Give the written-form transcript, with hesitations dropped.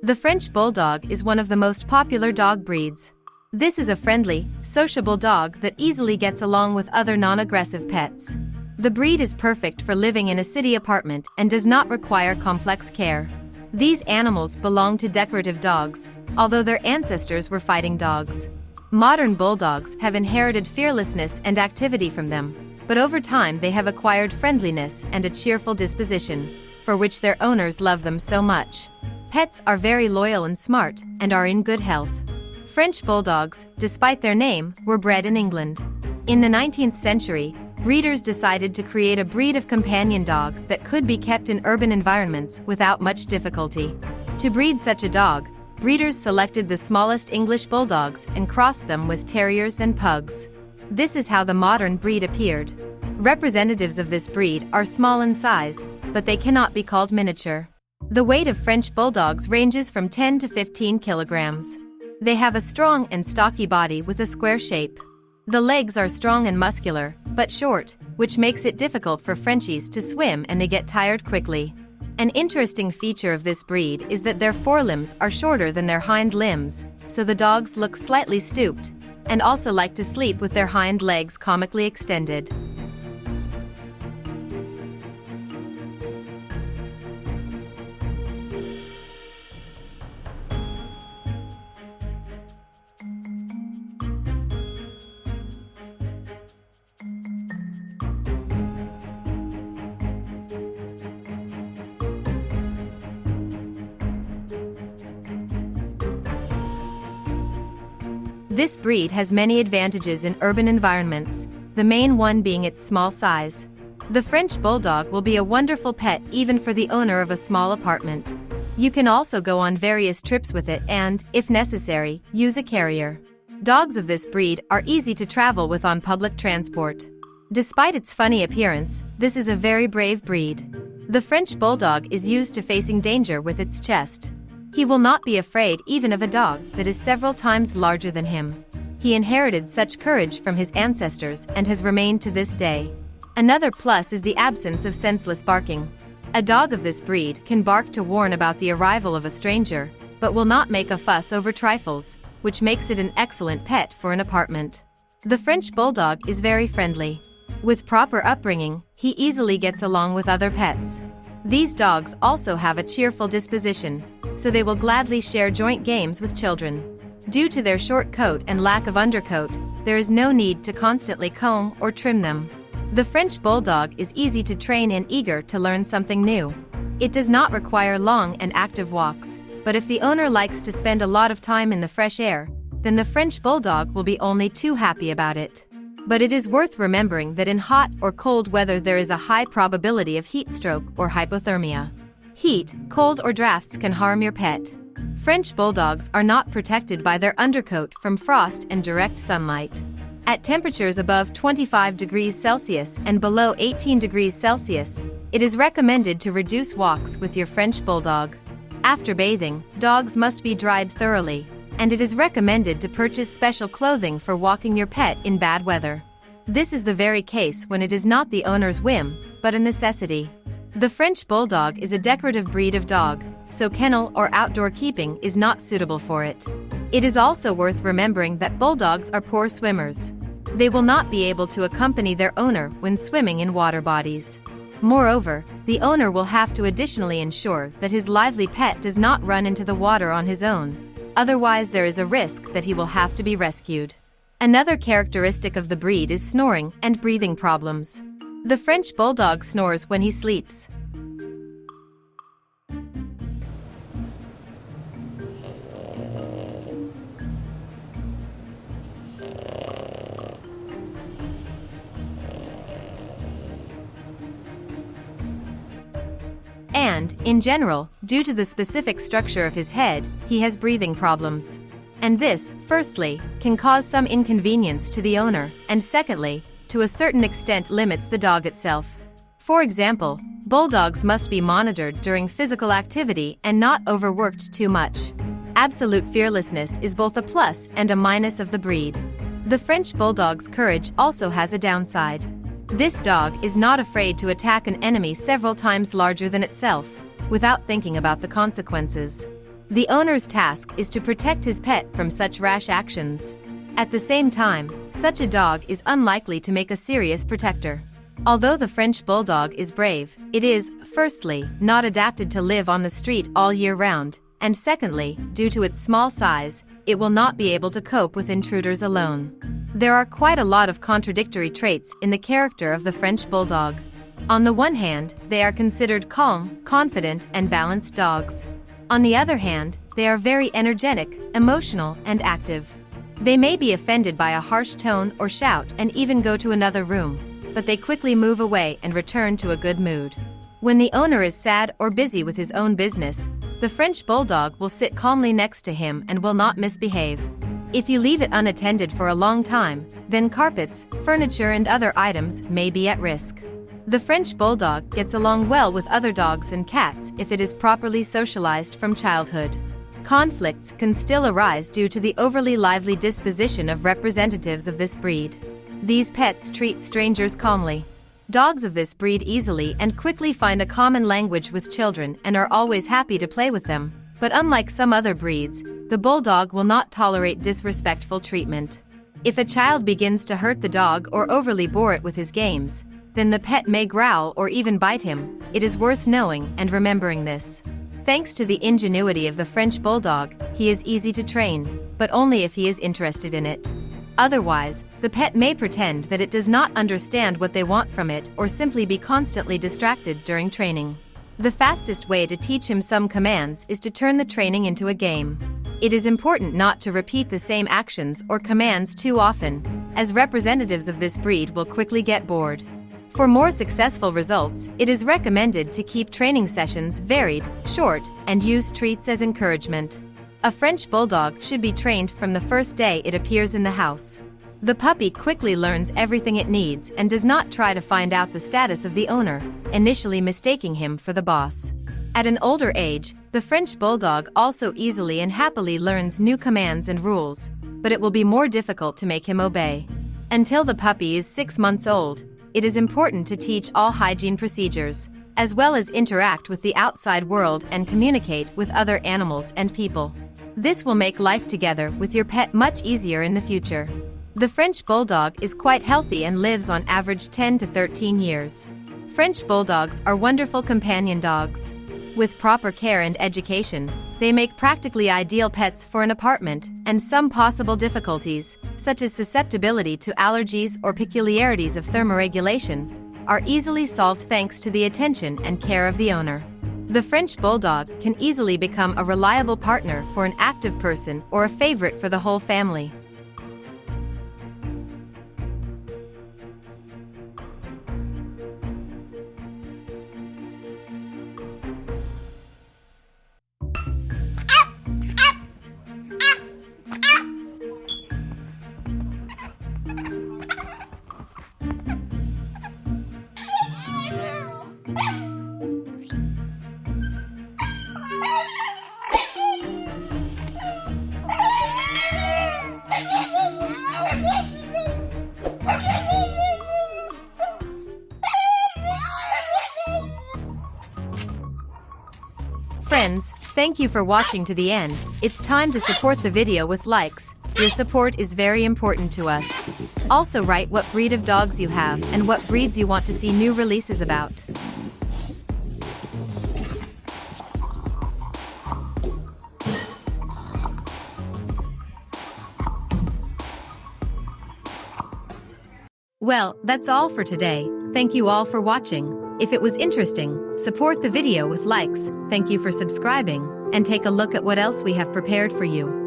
The French Bulldog is one of the most popular dog breeds. This is a friendly, sociable dog that easily gets along with other non-aggressive pets. The breed is perfect for living in a city apartment and does not require complex care. These animals belong to decorative dogs, although their ancestors were fighting dogs. Modern bulldogs have inherited fearlessness and activity from them, but over time they have acquired friendliness and a cheerful disposition, for which their owners love them so much. Pets are very loyal and smart, and are in good health. French Bulldogs, despite their name, were bred in England. In the 19th century, breeders decided to create a breed of companion dog that could be kept in urban environments without much difficulty. To breed such a dog, breeders selected the smallest English bulldogs and crossed them with terriers and pugs. This is how the modern breed appeared. Representatives of this breed are small in size, but they cannot be called miniature. The weight of French Bulldogs ranges from 10 to 15 kilograms. They have a strong and stocky body with a square shape. The legs are strong and muscular, but short, which makes it difficult for Frenchies to swim and they get tired quickly. An interesting feature of this breed is that their forelimbs are shorter than their hind limbs, so the dogs look slightly stooped, and also like to sleep with their hind legs comically extended. This breed has many advantages in urban environments, the main one being its small size. The French Bulldog will be a wonderful pet even for the owner of a small apartment. You can also go on various trips with it and, if necessary, use a carrier. Dogs of this breed are easy to travel with on public transport. Despite its funny appearance, this is a very brave breed. The French Bulldog is used to facing danger with its chest. He will not be afraid even of a dog that is several times larger than him. He inherited such courage from his ancestors and has remained to this day. Another plus is the absence of senseless barking. A dog of this breed can bark to warn about the arrival of a stranger, but will not make a fuss over trifles, which makes it an excellent pet for an apartment. The French Bulldog is very friendly. With proper upbringing, he easily gets along with other pets. These dogs also have a cheerful disposition, so they will gladly share joint games with children. Due to their short coat and lack of undercoat, there is no need to constantly comb or trim them. The French Bulldog is easy to train and eager to learn something new. It does not require long and active walks, but if the owner likes to spend a lot of time in the fresh air, then the French Bulldog will be only too happy about it. But it is worth remembering that in hot or cold weather there is a high probability of heat stroke or hypothermia. Heat, cold or drafts can harm your pet. French Bulldogs are not protected by their undercoat from frost and direct sunlight. At temperatures above 25 degrees Celsius and below 18 degrees Celsius, it is recommended to reduce walks with your French Bulldog. After bathing, dogs must be dried thoroughly, and it is recommended to purchase special clothing for walking your pet in bad weather. This is the very case when it is not the owner's whim, but a necessity. The French Bulldog is a decorative breed of dog, so kennel or outdoor keeping is not suitable for it. It is also worth remembering that bulldogs are poor swimmers. They will not be able to accompany their owner when swimming in water bodies. Moreover, the owner will have to additionally ensure that his lively pet does not run into the water on his own. Otherwise, there is a risk that he will have to be rescued. Another characteristic of the breed is snoring and breathing problems. The French Bulldog snores when he sleeps. And, in general, due to the specific structure of his head, he has breathing problems. And this, firstly, can cause some inconvenience to the owner, and secondly, to a certain extent limits the dog itself. For example, bulldogs must be monitored during physical activity and not overworked too much. Absolute fearlessness is both a plus and a minus of the breed. The French Bulldog's courage also has a downside. This dog is not afraid to attack an enemy several times larger than itself, without thinking about the consequences. The owner's task is to protect his pet from such rash actions. At the same time, such a dog is unlikely to make a serious protector. Although the French Bulldog is brave, it is, firstly, not adapted to live on the street all year round, and secondly, due to its small size, it will not be able to cope with intruders alone. There are quite a lot of contradictory traits in the character of the French Bulldog. On the one hand, they are considered calm, confident, and balanced dogs. On the other hand, they are very energetic, emotional, and active. They may be offended by a harsh tone or shout and even go to another room, but they quickly move away and return to a good mood. When the owner is sad or busy with his own business, the French Bulldog will sit calmly next to him and will not misbehave. If you leave it unattended for a long time, then carpets, furniture, and other items may be at risk. The French Bulldog gets along well with other dogs and cats if it is properly socialized from childhood. Conflicts can still arise due to the overly lively disposition of representatives of this breed. These pets treat strangers calmly. Dogs of this breed easily and quickly find a common language with children and are always happy to play with them, but unlike some other breeds, the Bulldog will not tolerate disrespectful treatment. If a child begins to hurt the dog or overly bore it with his games, then the pet may growl or even bite him. It is worth knowing and remembering this. Thanks to the ingenuity of the French Bulldog, he is easy to train, but only if he is interested in it. Otherwise, the pet may pretend that it does not understand what they want from it or simply be constantly distracted during training. The fastest way to teach him some commands is to turn the training into a game. It is important not to repeat the same actions or commands too often, as representatives of this breed will quickly get bored. For more successful results, it is recommended to keep training sessions varied, short, and use treats as encouragement. A French Bulldog should be trained from the first day it appears in the house. The puppy quickly learns everything it needs and does not try to find out the status of the owner, initially mistaking him for the boss. At an older age, the French Bulldog also easily and happily learns new commands and rules, but it will be more difficult to make him obey. Until the puppy is 6 months old, it is important to teach all hygiene procedures, as well as interact with the outside world and communicate with other animals and people. This will make life together with your pet much easier in the future. The French Bulldog is quite healthy and lives on average 10 to 13 years. French Bulldogs are wonderful companion dogs. With proper care and education, they make practically ideal pets for an apartment, and some possible difficulties, such as susceptibility to allergies or peculiarities of thermoregulation, are easily solved thanks to the attention and care of the owner. The French Bulldog can easily become a reliable partner for an active person or a favorite for the whole family. Friends, thank you for watching to the end. It's time to support the video with likes. Your support is very important to us. Also write what breed of dogs you have and what breeds you want to see new releases about. Well, that's all for today. Thank you all for watching. If it was interesting, support the video with likes. Thank you for subscribing, and take a look at what else we have prepared for you.